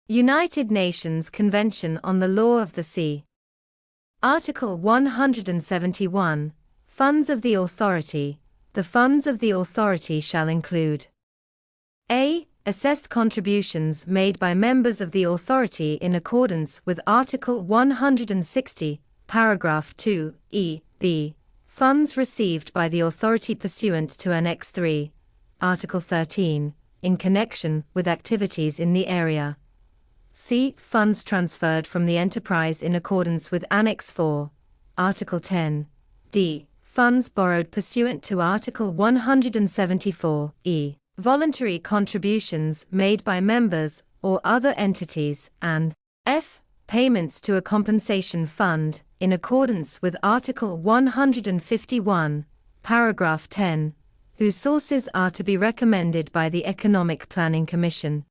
United Nations Convention on the Law of the Sea. Article 171. Funds of the Authority. The funds of the Authority shall include a. Assessed contributions made by members of the Authority in accordance with Article 160, paragraph 2, b. Funds received by the Authority pursuant to Annex III, Article 13, in connection with activities in the area. c. Funds transferred from the enterprise in accordance with Annex IV, Article 10. d. Funds borrowed pursuant to Article 174, e. Voluntary contributions made by members or other entities, and f. Payments to a compensation fund, in accordance with Article 151, paragraph 10, whose sources are to be recommended by the Economic Planning Commission.